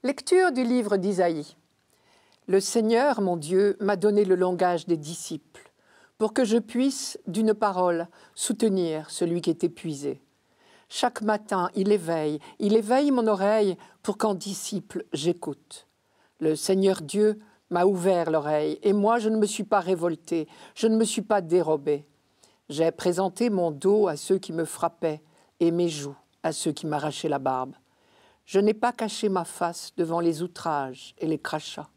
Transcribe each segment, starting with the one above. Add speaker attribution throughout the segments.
Speaker 1: Lecture du livre d'Isaïe. Le Seigneur, mon Dieu, m'a donné le langage des disciples, pour que je puisse, d'une parole, soutenir celui qui est épuisé. Chaque matin, il éveille mon oreille pour qu'en disciple, j'écoute. Le Seigneur Dieu m'a ouvert l'oreille, et moi, je ne me suis pas révolté, je ne me suis pas dérobé. J'ai présenté mon dos à ceux qui me frappaient, et mes joues à ceux qui m'arrachaient la barbe. Je n'ai pas caché ma face devant les outrages et les crachats.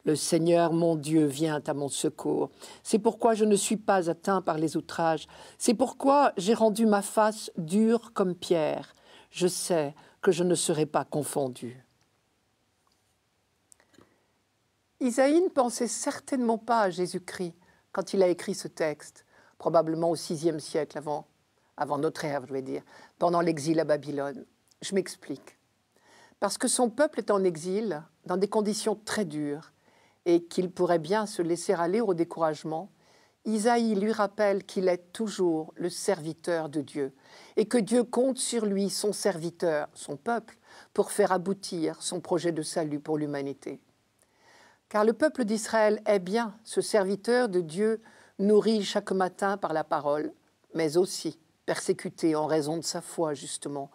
Speaker 1: Le Seigneur, mon Dieu, vient à mon secours. C'est pourquoi je ne suis pas atteint par les outrages. C'est pourquoi j'ai rendu ma face dure comme pierre. Je sais que je ne serai pas confondu. Isaïe ne pensait certainement pas à Jésus-Christ quand il a écrit ce texte, probablement au VIe siècle avant notre ère, je vais dire, pendant l'exil à Babylone. Je m'explique. Parce que son peuple est en exil, dans des conditions très dures, et qu'il pourrait bien se laisser aller au découragement, Isaïe lui rappelle qu'il est toujours le serviteur de Dieu, et que Dieu compte sur lui, son serviteur, son peuple, pour faire aboutir son projet de salut pour l'humanité. Car le peuple d'Israël est bien ce serviteur de Dieu, nourri chaque matin par la parole, mais aussi persécuté en raison de sa foi, justement,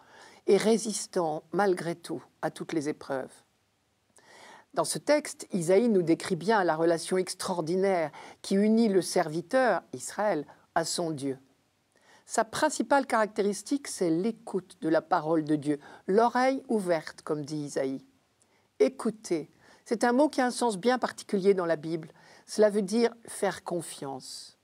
Speaker 1: et résistant malgré tout à toutes les épreuves. Dans ce texte, Isaïe nous décrit bien la relation extraordinaire qui unit le serviteur, Israël, à son Dieu. Sa principale caractéristique, c'est l'écoute de la parole de Dieu, l'oreille ouverte, comme dit Isaïe. Écouter, c'est un mot qui a un sens bien particulier dans la Bible. Cela veut dire faire confiance.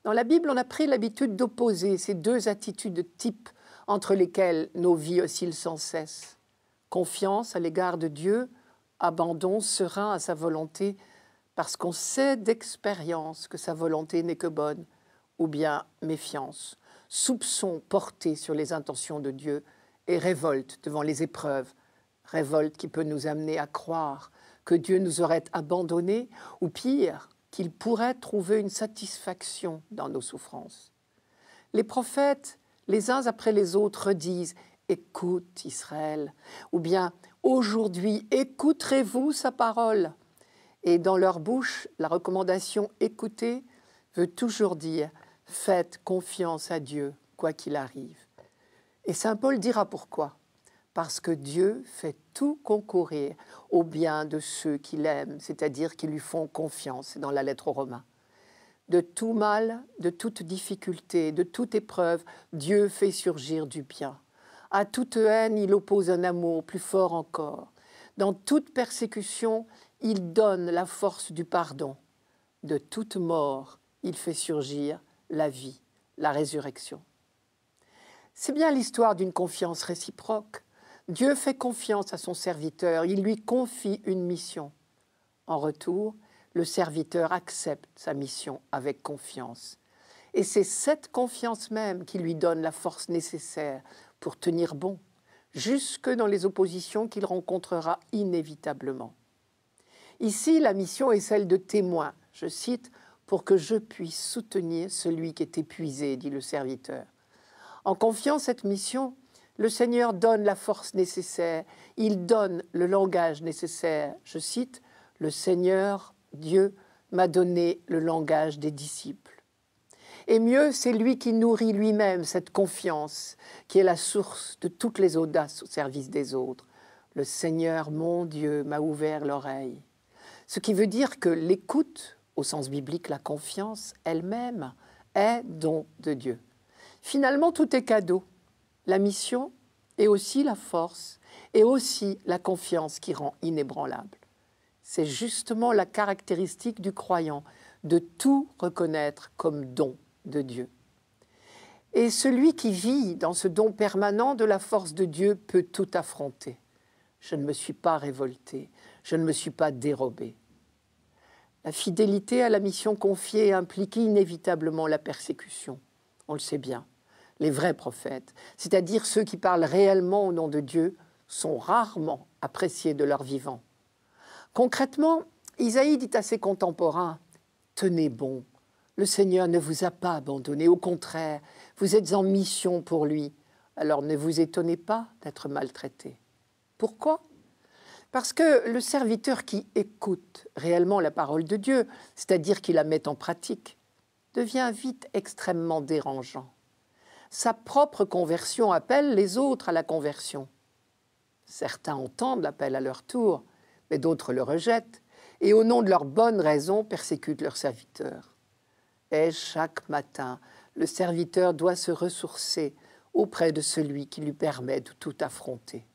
Speaker 1: Dans la Bible, on a pris l'habitude d'opposer ces deux attitudes types entre lesquelles nos vies oscillent sans cesse. Confiance à l'égard de Dieu, abandon serein à sa volonté, parce qu'on sait d'expérience que sa volonté n'est que bonne, ou bien méfiance, soupçon porté sur les intentions de Dieu et révolte devant les épreuves, révolte qui peut nous amener à croire que Dieu nous aurait abandonnés, ou pire, qu'il pourrait trouver une satisfaction dans nos souffrances. Les prophètes, les uns après les autres, redisent « Écoute Israël » ou bien « Aujourd'hui, écouterez-vous sa parole » Et dans leur bouche, la recommandation « Écoutez » veut toujours dire « Faites confiance à Dieu, quoi qu'il arrive ». Et saint Paul dira pourquoi. Parce que Dieu fait tout concourir au bien de ceux qui l'aiment, c'est-à-dire qui lui font confiance, c'est dans la lettre aux Romains. De tout mal, de toute difficulté, de toute épreuve, Dieu fait surgir du bien. À toute haine, il oppose un amour plus fort encore. Dans toute persécution, il donne la force du pardon. De toute mort, il fait surgir la vie, la résurrection. C'est bien l'histoire d'une confiance réciproque. Dieu fait confiance à son serviteur, il lui confie une mission. En retour, le serviteur accepte sa mission avec confiance. Et c'est cette confiance même qui lui donne la force nécessaire pour tenir bon, jusque dans les oppositions qu'il rencontrera inévitablement. Ici, la mission est celle de témoin, je cite, « pour que je puisse soutenir celui qui est épuisé », dit le serviteur. En confiant cette mission, le Seigneur donne la force nécessaire, il donne le langage nécessaire. Je cite, « Le Seigneur, Dieu, m'a donné le langage des disciples. » Et mieux, c'est lui qui nourrit lui-même cette confiance, qui est la source de toutes les audaces au service des autres. Le Seigneur, mon Dieu, m'a ouvert l'oreille. Ce qui veut dire que l'écoute, au sens biblique, la confiance elle-même, est don de Dieu. Finalement, tout est cadeau. La mission et aussi la force et aussi la confiance qui rend inébranlable. C'est justement la caractéristique du croyant, de tout reconnaître comme don de Dieu. Et celui qui vit dans ce don permanent de la force de Dieu peut tout affronter. Je ne me suis pas révolté, je ne me suis pas dérobé. La fidélité à la mission confiée implique inévitablement la persécution. On le sait bien. Les vrais prophètes, c'est-à-dire ceux qui parlent réellement au nom de Dieu, sont rarement appréciés de leur vivant. Concrètement, Isaïe dit à ses contemporains « Tenez bon, le Seigneur ne vous a pas abandonné, au contraire, vous êtes en mission pour lui, alors ne vous étonnez pas d'être maltraités. » Pourquoi ? Parce que le serviteur qui écoute réellement la parole de Dieu, c'est-à-dire qui la met en pratique, devient vite extrêmement dérangeant. Sa propre conversion appelle les autres à la conversion. Certains entendent l'appel à leur tour, mais d'autres le rejettent, et au nom de leurs bonnes raisons persécutent leur serviteur. Et chaque matin, le serviteur doit se ressourcer auprès de celui qui lui permet de tout affronter.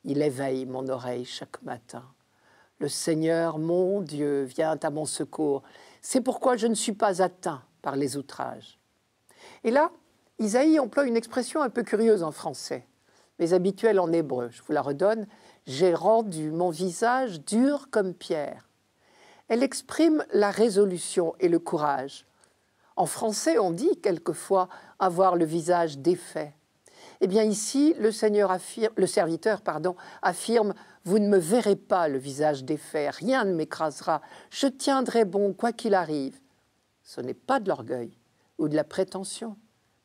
Speaker 1: Il éveille mon oreille chaque matin. Le Seigneur, mon Dieu, vient à mon secours. C'est pourquoi je ne suis pas atteint par les outrages. Et là, Isaïe emploie une expression un peu curieuse en français, mais habituelle en hébreu. Je vous la redonne. « J'ai rendu mon visage dur comme pierre ». Elle exprime la résolution et le courage. En français, on dit quelquefois avoir le visage défait. Eh bien ici, le serviteur affirme « Vous ne me verrez pas le visage défait, rien ne m'écrasera, je tiendrai bon quoi qu'il arrive ». Ce n'est pas de l'orgueil ou de la prétention,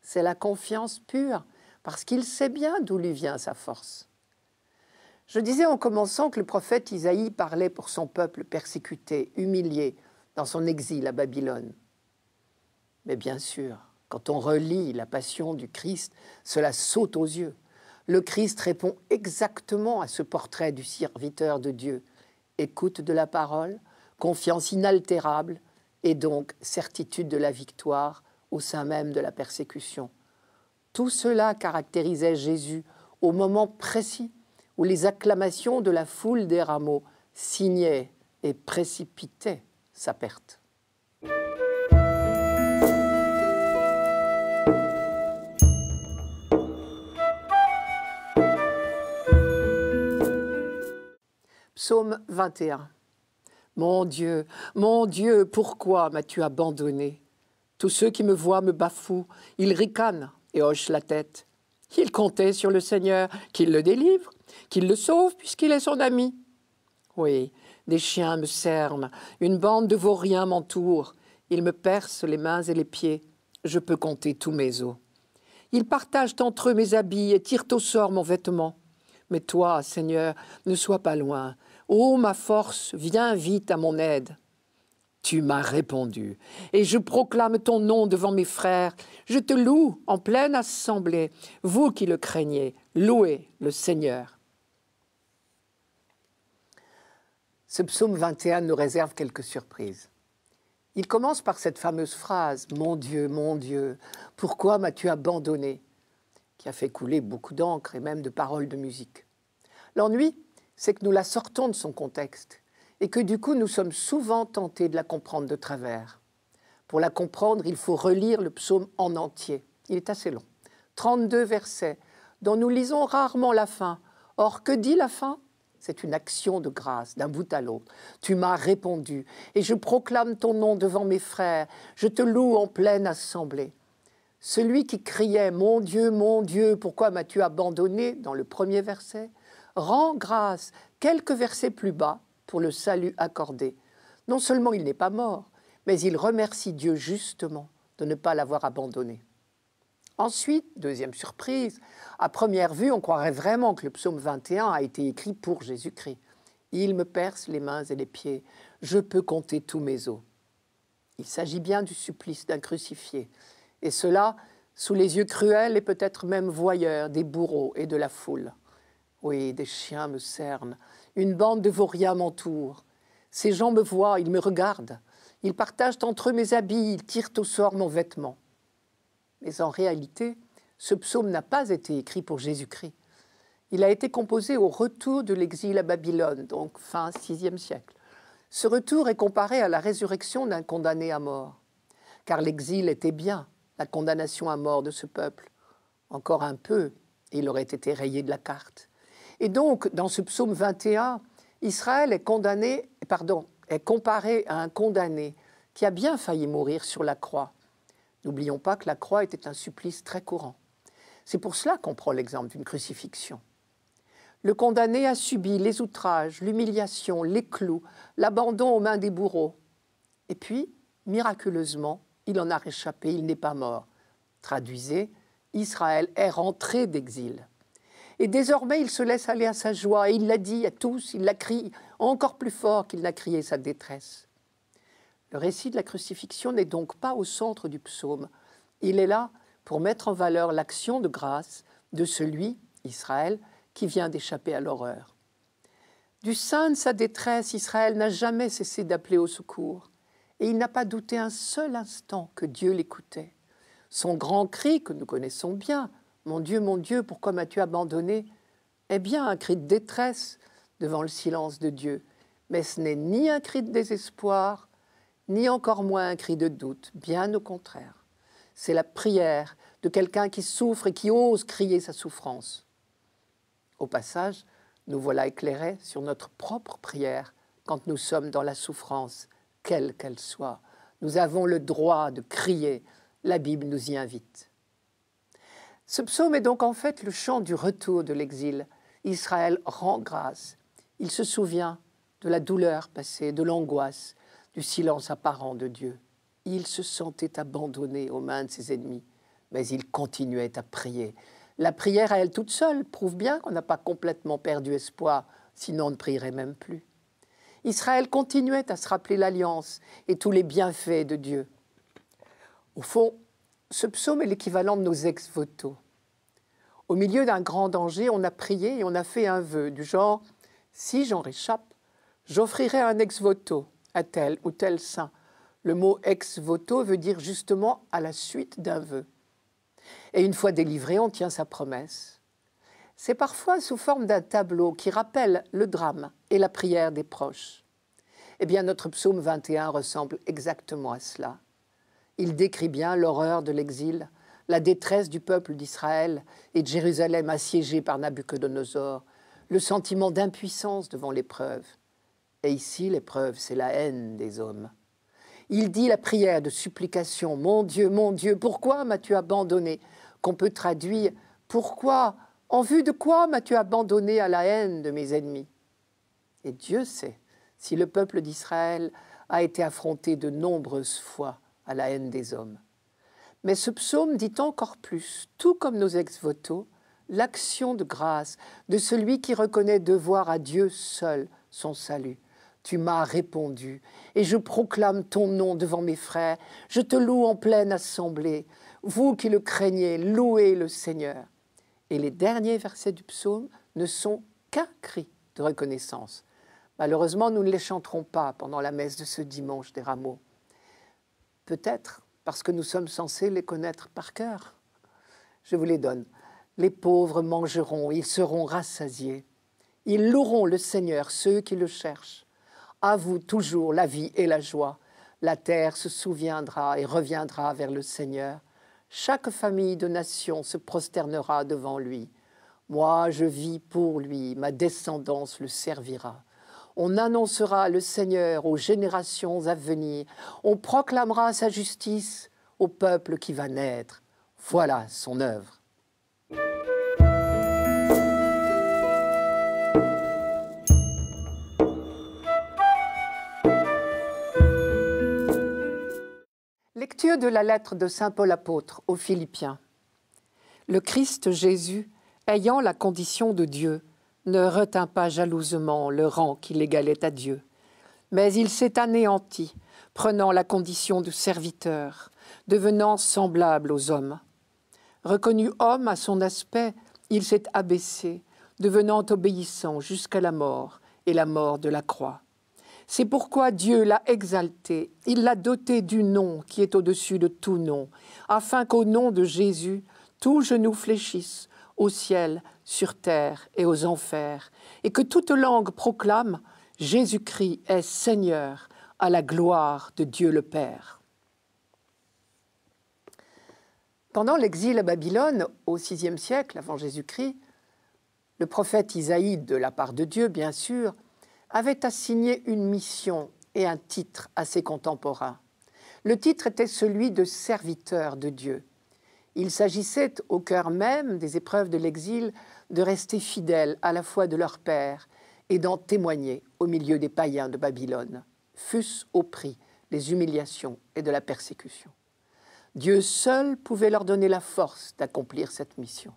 Speaker 1: c'est la confiance pure, parce qu'il sait bien d'où lui vient sa force. Je disais en commençant que le prophète Isaïe parlait pour son peuple persécuté, humilié, dans son exil à Babylone. Mais bien sûr, quand on relit la passion du Christ, cela saute aux yeux. Le Christ répond exactement à ce portrait du serviteur de Dieu. Écoute de la parole, confiance inaltérable et donc certitude de la victoire au sein même de la persécution. Tout cela caractérisait Jésus au moment précis où les acclamations de la foule des rameaux signaient et précipitaient sa perte. Psaume 21. Mon Dieu, pourquoi m'as-tu abandonné? Tous ceux qui me voient me bafouent, ils ricanent et hochent la tête. Ils comptaient sur le Seigneur, qu'il le délivre, qu'il le sauve puisqu'il est son ami. Oui, des chiens me cernent, une bande de vauriens m'entoure. Ils me percent les mains et les pieds, je peux compter tous mes os. Ils partagent entre eux mes habits et tirent au sort mon vêtement. Mais toi, Seigneur, ne sois pas loin. Ô ma force, viens vite à mon aide. Tu m'as répondu, et je proclame ton nom devant mes frères. Je te loue en pleine assemblée. Vous qui le craignez, louez le Seigneur. Ce psaume 21 nous réserve quelques surprises. Il commence par cette fameuse phrase « Mon Dieu, pourquoi m'as-tu abandonné ?» qui a fait couler beaucoup d'encre et même de paroles de musique. L'ennui, c'est que nous la sortons de son contexte et que du coup, nous sommes souvent tentés de la comprendre de travers. Pour la comprendre, il faut relire le psaume en entier. Il est assez long. 32 versets, dont nous lisons rarement la fin. Or, que dit la fin ? C'est une action de grâce, d'un bout à l'autre. Tu m'as répondu, et je proclame ton nom devant mes frères. Je te loue en pleine assemblée. Celui qui criait « Mon Dieu, pourquoi m'as-tu abandonné ?» dans le premier verset, rend grâce quelques versets plus bas pour le salut accordé. Non seulement il n'est pas mort, mais il remercie Dieu justement de ne pas l'avoir abandonné. Ensuite, deuxième surprise, à première vue, on croirait vraiment que le psaume 21 a été écrit pour Jésus-Christ. Il me perce les mains et les pieds, je peux compter tous mes os. Il s'agit bien du supplice d'un crucifié, et cela sous les yeux cruels et peut-être même voyeurs des bourreaux et de la foule. Oui, des chiens me cernent, une bande de vauriens m'entoure. Ces gens me voient, ils me regardent, ils partagent entre eux mes habits, ils tirent au sort mon vêtement. Mais en réalité, ce psaume n'a pas été écrit pour Jésus-Christ. Il a été composé au retour de l'exil à Babylone, donc fin VIe siècle. Ce retour est comparé à la résurrection d'un condamné à mort. Car l'exil était bien la condamnation à mort de ce peuple. Encore un peu, et il aurait été rayé de la carte. Et donc, dans ce psaume 21, Israël est comparé à un condamné qui a bien failli mourir sur la croix. N'oublions pas que la croix était un supplice très courant. C'est pour cela qu'on prend l'exemple d'une crucifixion. Le condamné a subi les outrages, l'humiliation, les clous, l'abandon aux mains des bourreaux. Et puis, miraculeusement, il en a réchappé, il n'est pas mort. Traduisez, Israël est rentré d'exil. Et désormais, il se laisse aller à sa joie. Et il l'a dit à tous, il la crie encore plus fort qu'il n'a crié sa détresse. Le récit de la crucifixion n'est donc pas au centre du psaume. Il est là pour mettre en valeur l'action de grâce de celui, Israël, qui vient d'échapper à l'horreur. Du sein de sa détresse, Israël n'a jamais cessé d'appeler au secours. Et il n'a pas douté un seul instant que Dieu l'écoutait. Son grand cri, que nous connaissons bien, « Mon Dieu, pourquoi m'as-tu abandonné ?» est bien un cri de détresse devant le silence de Dieu. Mais ce n'est ni un cri de désespoir, ni encore moins un cri de doute, bien au contraire. C'est la prière de quelqu'un qui souffre et qui ose crier sa souffrance. Au passage, nous voilà éclairés sur notre propre prière quand nous sommes dans la souffrance, quelle qu'elle soit. Nous avons le droit de crier, la Bible nous y invite. Ce psaume est donc en fait le chant du retour de l'exil. Israël rend grâce. Il se souvient de la douleur passée, de l'angoisse, du silence apparent de Dieu. Il se sentait abandonné aux mains de ses ennemis, mais il continuait à prier. La prière à elle toute seule prouve bien qu'on n'a pas complètement perdu espoir, sinon on ne prierait même plus. Israël continuait à se rappeler l'alliance et tous les bienfaits de Dieu. Au fond, ce psaume est l'équivalent de nos ex-voto. Au milieu d'un grand danger, on a prié et on a fait un vœu du genre « Si j'en réchappe, j'offrirai un ex-voto à tel ou tel saint ». Le mot ex-voto veut dire justement à la suite d'un vœu. Et une fois délivré, on tient sa promesse. C'est parfois sous forme d'un tableau qui rappelle le drame et la prière des proches. Eh bien, notre psaume 21 ressemble exactement à cela. Il décrit bien l'horreur de l'exil, la détresse du peuple d'Israël et de Jérusalem assiégée par Nabuchodonosor, le sentiment d'impuissance devant l'épreuve. Et ici, l'épreuve, c'est la haine des hommes. Il dit la prière de supplication, mon Dieu, pourquoi m'as-tu abandonné ?» qu'on peut traduire « Pourquoi, en vue de quoi m'as-tu abandonné à la haine de mes ennemis ?» Et Dieu sait si le peuple d'Israël a été affronté de nombreuses fois à la haine des hommes. Mais ce psaume dit encore plus, tout comme nos ex-voto, l'action de grâce de celui qui reconnaît devoir à Dieu seul son salut. Tu m'as répondu, et je proclame ton nom devant mes frères. Je te loue en pleine assemblée. Vous qui le craignez, louez le Seigneur. Et les derniers versets du psaume ne sont qu'un cri de reconnaissance. Malheureusement, nous ne les chanterons pas pendant la messe de ce dimanche des Rameaux. Peut-être parce que nous sommes censés les connaître par cœur. Je vous les donne. Les pauvres mangeront, ils seront rassasiés. Ils loueront le Seigneur, ceux qui le cherchent. À vous toujours la vie et la joie. La terre se souviendra et reviendra vers le Seigneur. Chaque famille de nations se prosternera devant lui. Moi, je vis pour lui, ma descendance le servira. On annoncera le Seigneur aux générations à venir. On proclamera sa justice au peuple qui va naître. Voilà son œuvre. Lecture de la lettre de saint Paul apôtre aux Philippiens. Le Christ Jésus, ayant la condition de Dieu, ne retint pas jalousement le rang qui l'égalait à Dieu, mais il s'est anéanti, prenant la condition de serviteur, devenant semblable aux hommes. Reconnu homme à son aspect, il s'est abaissé, devenant obéissant jusqu'à la mort et la mort de la croix. C'est pourquoi Dieu l'a exalté, il l'a doté du nom qui est au-dessus de tout nom, afin qu'au nom de Jésus, tout genou fléchisse, au ciel, sur terre et aux enfers, et que toute langue proclame « Jésus-Christ est Seigneur, à la gloire de Dieu le Père ». Pendant l'exil à Babylone, au VIe siècle avant Jésus-Christ, le prophète Isaïe, de la part de Dieu bien sûr, avait assigné une mission et un titre à ses contemporains. Le titre était celui de serviteur de Dieu. Il s'agissait, au cœur même des épreuves de l'exil, de rester fidèles à la foi de leur Père et d'en témoigner au milieu des païens de Babylone, fût-ce au prix des humiliations et de la persécution. Dieu seul pouvait leur donner la force d'accomplir cette mission.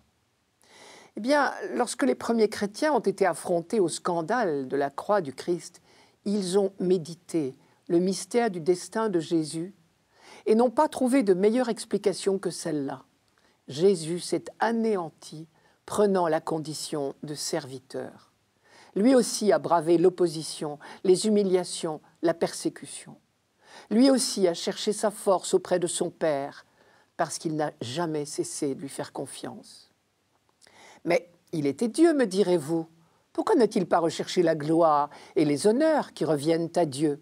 Speaker 1: Eh bien, lorsque les premiers chrétiens ont été affrontés au scandale de la croix du Christ, ils ont médité le mystère du destin de Jésus et n'ont pas trouvé de meilleure explication que celle-là. Jésus s'est anéanti, prenant la condition de serviteur. Lui aussi a bravé l'opposition, les humiliations, la persécution. Lui aussi a cherché sa force auprès de son Père, parce qu'il n'a jamais cessé de lui faire confiance. Mais il était Dieu, me direz-vous. Pourquoi n'a-t-il pas recherché la gloire et les honneurs qui reviennent à Dieu?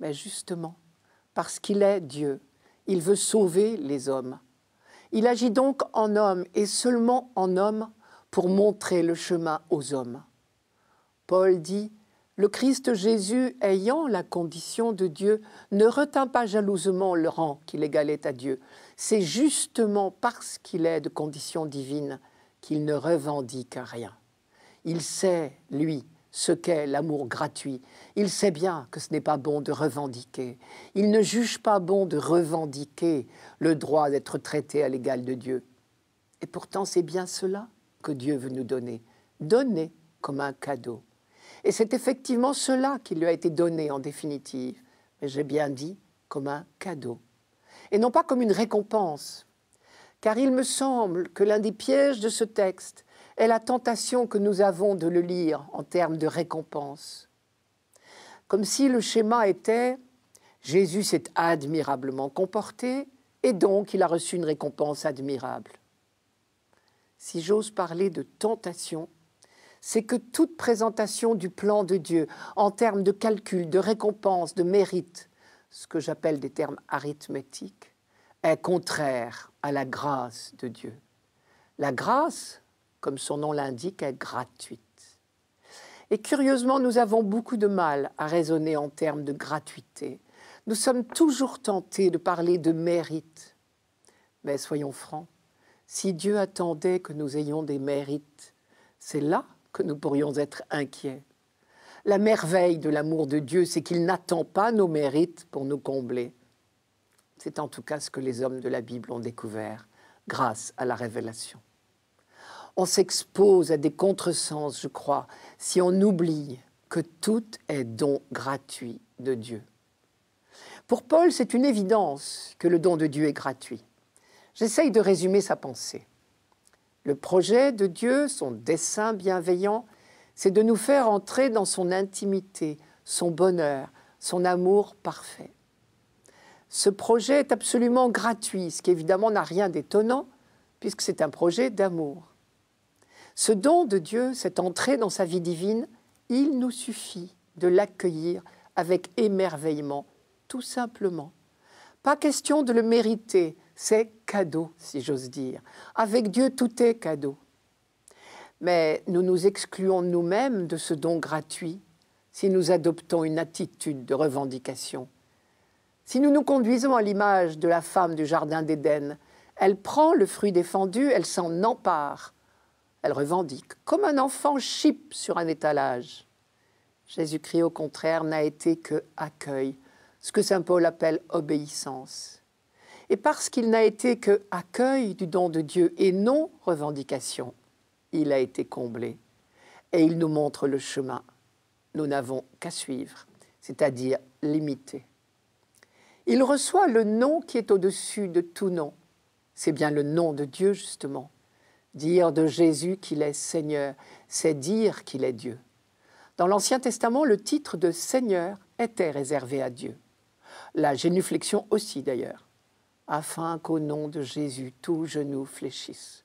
Speaker 1: Mais justement, parce qu'il est Dieu, il veut sauver les hommes. Il agit donc en homme et seulement en homme pour montrer le chemin aux hommes. Paul dit « Le Christ Jésus, ayant la condition de Dieu, ne retint pas jalousement le rang qu'il égalait à Dieu. C'est justement parce qu'il est de condition divine qu'il ne revendique rien. Il sait, lui, ce qu'est l'amour gratuit. Il sait bien que ce n'est pas bon de revendiquer. Il ne juge pas bon de revendiquer le droit d'être traité à l'égal de Dieu. Et pourtant, c'est bien cela que Dieu veut nous donner. Donner comme un cadeau. Et c'est effectivement cela qui lui a été donné en définitive. Mais j'ai bien dit comme un cadeau. Et non pas comme une récompense. Car il me semble que l'un des pièges de ce texte est la tentation que nous avons de le lire en termes de récompense. Comme si le schéma était « Jésus s'est admirablement comporté et donc il a reçu une récompense admirable ». Si j'ose parler de tentation, c'est que toute présentation du plan de Dieu en termes de calcul, de récompense, de mérite, ce que j'appelle des termes arithmétiques, est contraire à la grâce de Dieu. La grâce, comme son nom l'indique, est gratuite. Et curieusement, nous avons beaucoup de mal à raisonner en termes de gratuité. Nous sommes toujours tentés de parler de mérite. Mais soyons francs, si Dieu attendait que nous ayons des mérites, c'est là que nous pourrions être inquiets. La merveille de l'amour de Dieu, c'est qu'il n'attend pas nos mérites pour nous combler. C'est en tout cas ce que les hommes de la Bible ont découvert grâce à la révélation. On s'expose à des contresens, je crois, si on oublie que tout est don gratuit de Dieu. Pour Paul, c'est une évidence que le don de Dieu est gratuit. J'essaye de résumer sa pensée. Le projet de Dieu, son dessein bienveillant, c'est de nous faire entrer dans son intimité, son bonheur, son amour parfait. Ce projet est absolument gratuit, ce qui évidemment n'a rien d'étonnant, puisque c'est un projet d'amour. Ce don de Dieu, cette entrée dans sa vie divine, il nous suffit de l'accueillir avec émerveillement, tout simplement. Pas question de le mériter, c'est cadeau, si j'ose dire. Avec Dieu, tout est cadeau. Mais nous nous excluons nous-mêmes de ce don gratuit si nous adoptons une attitude de revendication. Si nous nous conduisons à l'image de la femme du jardin d'Éden, elle prend le fruit défendu, elle s'en empare. Elle revendique, comme un enfant chipe sur un étalage. Jésus-Christ, au contraire, n'a été que accueil, ce que saint Paul appelle obéissance. Et parce qu'il n'a été que accueil du don de Dieu et non revendication, il a été comblé. Et il nous montre le chemin. Nous n'avons qu'à suivre, c'est-à-dire l'imiter. Il reçoit le nom qui est au-dessus de tout nom. C'est bien le nom de Dieu, justement. Dire de Jésus qu'il est Seigneur, c'est dire qu'il est Dieu. Dans l'Ancien Testament, le titre de Seigneur était réservé à Dieu. La génuflexion aussi, d'ailleurs. Afin qu'au nom de Jésus, tout genou fléchisse.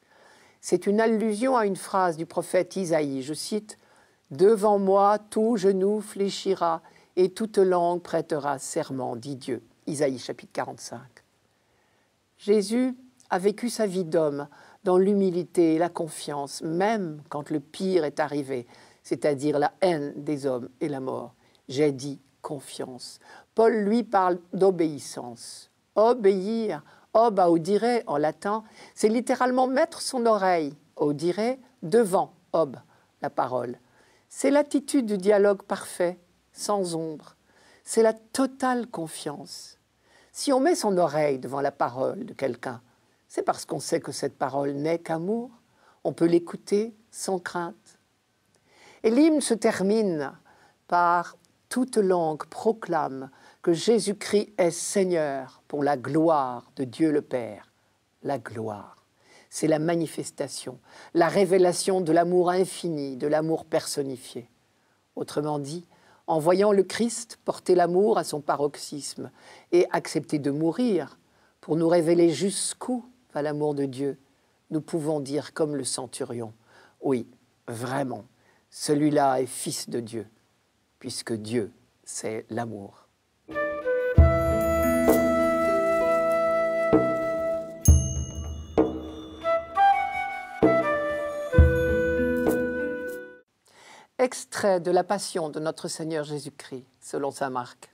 Speaker 1: C'est une allusion à une phrase du prophète Isaïe, je cite, « Devant moi, tout genou fléchira et toute langue prêtera serment, dit Dieu. » Isaïe chapitre 45. Jésus a vécu sa vie d'homme dans l'humilité et la confiance, même quand le pire est arrivé, c'est-à-dire la haine des hommes et la mort. J'ai dit confiance. Paul, lui, parle d'obéissance. Obéir, ob audire en latin, c'est littéralement mettre son oreille, audire, devant, ob, la parole. C'est l'attitude du dialogue parfait, sans ombre. C'est la totale confiance. Si on met son oreille devant la parole de quelqu'un, c'est parce qu'on sait que cette parole n'est qu'amour. On peut l'écouter sans crainte. Et l'hymne se termine par « Toute langue proclame que Jésus-Christ est Seigneur pour la gloire de Dieu le Père. » La gloire, c'est la manifestation, la révélation de l'amour infini, de l'amour personnifié. Autrement dit, en voyant le Christ porter l'amour à son paroxysme et accepter de mourir pour nous révéler jusqu'où va l'amour de Dieu, nous pouvons dire comme le centurion, oui, vraiment, celui-là est fils de Dieu, puisque Dieu, c'est l'amour. Extrait de la Passion de notre Seigneur Jésus-Christ, selon saint Marc.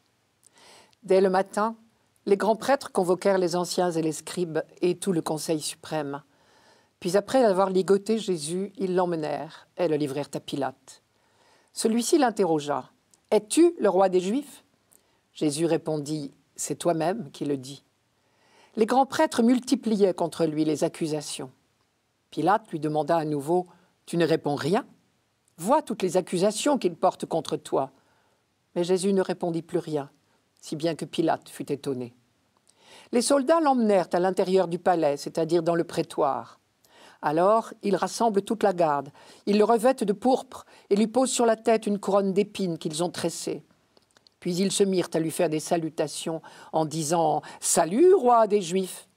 Speaker 1: Dès le matin, les grands prêtres convoquèrent les anciens et les scribes et tout le conseil suprême. Puis après avoir ligoté Jésus, ils l'emmenèrent et le livrèrent à Pilate. Celui-ci l'interrogea. « Es-tu le roi des Juifs ?» Jésus répondit « C'est toi-même qui le dis. » Les grands prêtres multipliaient contre lui les accusations. Pilate lui demanda à nouveau « Tu ne réponds rien ? Vois toutes les accusations qu'il porte contre toi. » Mais Jésus ne répondit plus rien, si bien que Pilate fut étonné. Les soldats l'emmenèrent à l'intérieur du palais, c'est-à-dire dans le prétoire. Alors, ils rassemblent toute la garde, ils le revêtent de pourpre et lui posent sur la tête une couronne d'épines qu'ils ont tressée. Puis ils se mirent à lui faire des salutations en disant « Salut, roi des Juifs !»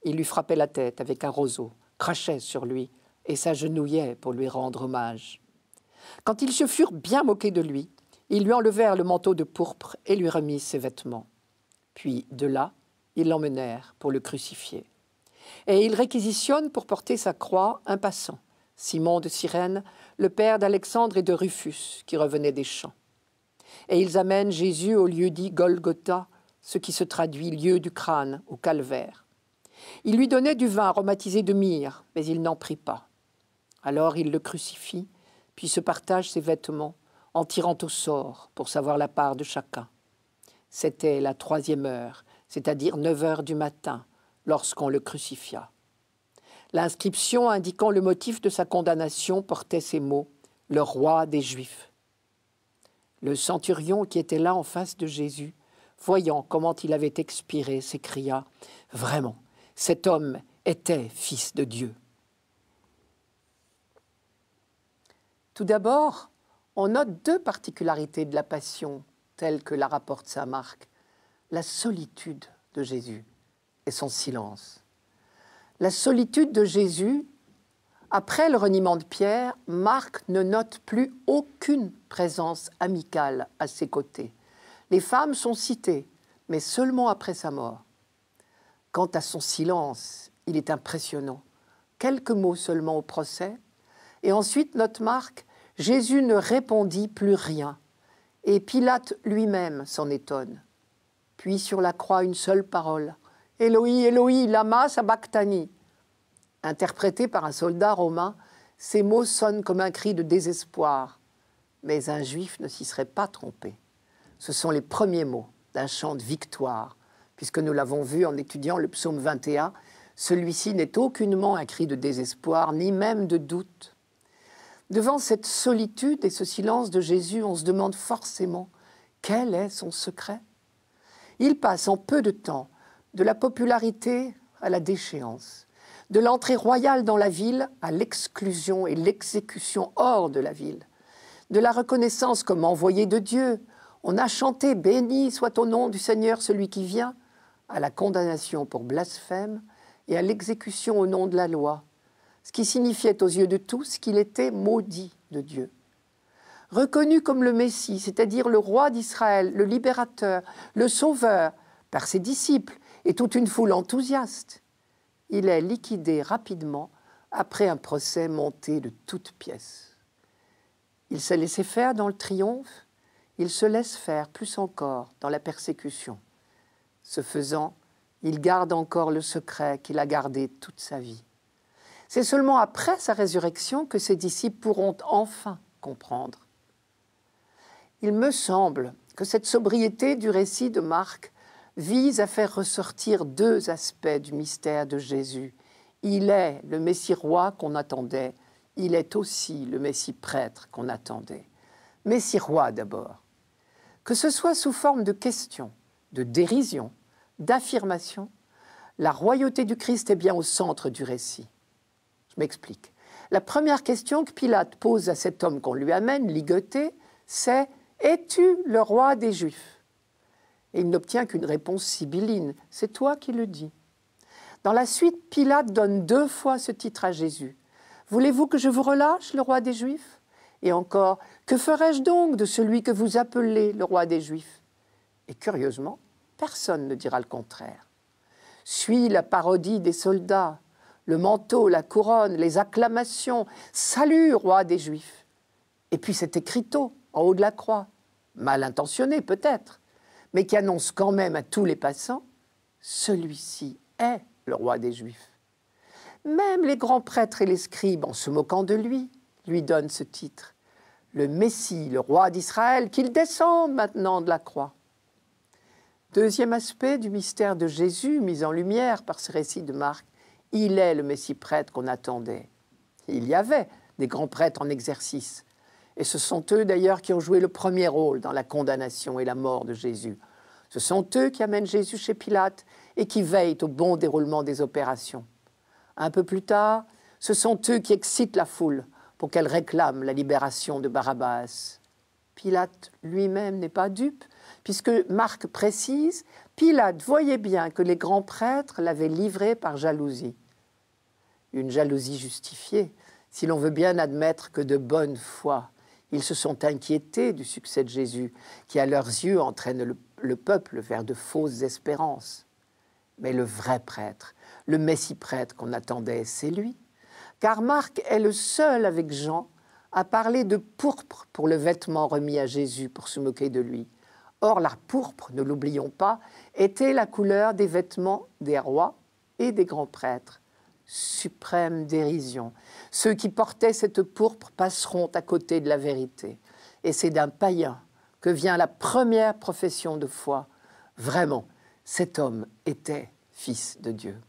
Speaker 1: Ils lui frappaient la tête avec un roseau, crachaient sur lui et s'agenouillaient pour lui rendre hommage. Quand ils se furent bien moqués de lui, ils lui enlevèrent le manteau de pourpre et lui remirent ses vêtements. Puis, de là, ils l'emmenèrent pour le crucifier. Et ils réquisitionnent pour porter sa croix un passant, Simon de Cyrène, le père d'Alexandre et de Rufus, qui revenait des champs. Et ils amènent Jésus au lieu dit Golgotha, ce qui se traduit lieu du crâne, au calvaire. Ils lui donnaient du vin aromatisé de myrrhe, mais il n'en prit pas. Alors ils le crucifient, puis se partagent ses vêtements, en tirant au sort pour savoir la part de chacun. C'était la 3e heure, c'est-à-dire 9 heures du matin, lorsqu'on le crucifia. L'inscription indiquant le motif de sa condamnation portait ces mots « Le roi des Juifs ». Le centurion qui était là en face de Jésus, voyant comment il avait expiré, s'écria « Vraiment, cet homme était fils de Dieu ». Tout d'abord, on note 2 particularités de la Passion, telles que la rapporte saint Marc. La solitude de Jésus et son silence. La solitude de Jésus, après le reniement de Pierre, Marc ne note plus aucune présence amicale à ses côtés. Les femmes sont citées, mais seulement après sa mort. Quant à son silence, il est impressionnant. Quelques mots seulement au procès. Et ensuite, note Marc, Jésus ne répondit plus rien. Et Pilate lui-même s'en étonne. Puis sur la croix, une seule parole. « Eloi, Eloi, lama sabachthani » Interprété par un soldat romain, ces mots sonnent comme un cri de désespoir. Mais un juif ne s'y serait pas trompé. Ce sont les premiers mots d'un chant de victoire, puisque nous l'avons vu en étudiant le psaume 21, celui-ci n'est aucunement un cri de désespoir, ni même de doute. Devant cette solitude et ce silence de Jésus, on se demande forcément quel est son secret. Il passe en peu de temps de la popularité à la déchéance, de l'entrée royale dans la ville à l'exclusion et l'exécution hors de la ville, de la reconnaissance comme envoyé de Dieu. On a chanté « Béni soit au nom du Seigneur celui qui vient », à la condamnation pour blasphème et à l'exécution au nom de la loi, ce qui signifiait aux yeux de tous qu'il était maudit de Dieu. Reconnu comme le Messie, c'est-à-dire le roi d'Israël, le libérateur, le sauveur, par ses disciples et toute une foule enthousiaste, il est liquidé rapidement après un procès monté de toutes pièces. Il s'est laissé faire dans le triomphe, il se laisse faire plus encore dans la persécution. Ce faisant, il garde encore le secret qu'il a gardé toute sa vie. C'est seulement après sa résurrection que ses disciples pourront enfin comprendre. Il me semble que cette sobriété du récit de Marc vise à faire ressortir 2 aspects du mystère de Jésus, Il est le Messie roi qu'on attendait. Il est aussi le Messie prêtre qu'on attendait. Messie roi d'abord. Que ce soit sous forme de questions, de dérision, d'affirmation, la royauté du Christ est bien au centre du récit. Je m'explique. La première question que Pilate pose à cet homme qu'on lui amène, ligoté, c'est « Es-tu le roi des Juifs ?» Et il n'obtient qu'une réponse sibylline. « C'est toi qui le dis. » Dans la suite, Pilate donne 2 fois ce titre à Jésus. « Voulez-vous que je vous relâche, le roi des Juifs ?» Et encore, « Que ferais-je donc de celui que vous appelez le roi des Juifs ?» Et curieusement, personne ne dira le contraire. Suit la parodie des soldats, le manteau, la couronne, les acclamations, « Salut, roi des Juifs !» Et puis cet écriteau en haut de la croix, mal intentionné peut-être, mais qui annonce quand même à tous les passants, « Celui-ci est le roi des Juifs ». Même les grands prêtres et les scribes, en se moquant de lui donnent ce titre, « Le Messie, le roi d'Israël, qu'il descende maintenant de la croix ». Deuxième aspect du mystère de Jésus, mis en lumière par ce récit de Marc, il est le Messie prêtre qu'on attendait. Il y avait des grands prêtres en exercice, et ce sont eux d'ailleurs qui ont joué le premier rôle dans la condamnation et la mort de Jésus. Ce sont eux qui amènent Jésus chez Pilate et qui veillent au bon déroulement des opérations. Un peu plus tard, ce sont eux qui excitent la foule pour qu'elle réclame la libération de Barabbas. Pilate lui-même n'est pas dupe, puisque Marc précise, Pilate voyait bien que les grands prêtres l'avaient livré par jalousie. Une jalousie justifiée, si l'on veut bien admettre que de bonne foi, ils se sont inquiétés du succès de Jésus, qui à leurs yeux entraîne le peuple vers de fausses espérances. Mais le vrai prêtre, le Messie prêtre qu'on attendait, c'est lui. Car Marc est le seul avec Jean à parler de pourpre pour le vêtement remis à Jésus pour se moquer de lui. Or, la pourpre, ne l'oublions pas, était la couleur des vêtements des rois et des grands prêtres. Suprême dérision. Ceux qui portaient cette pourpre passeront à côté de la vérité. Et c'est d'un païen que vient la première profession de foi. Vraiment, cet homme était fils de Dieu.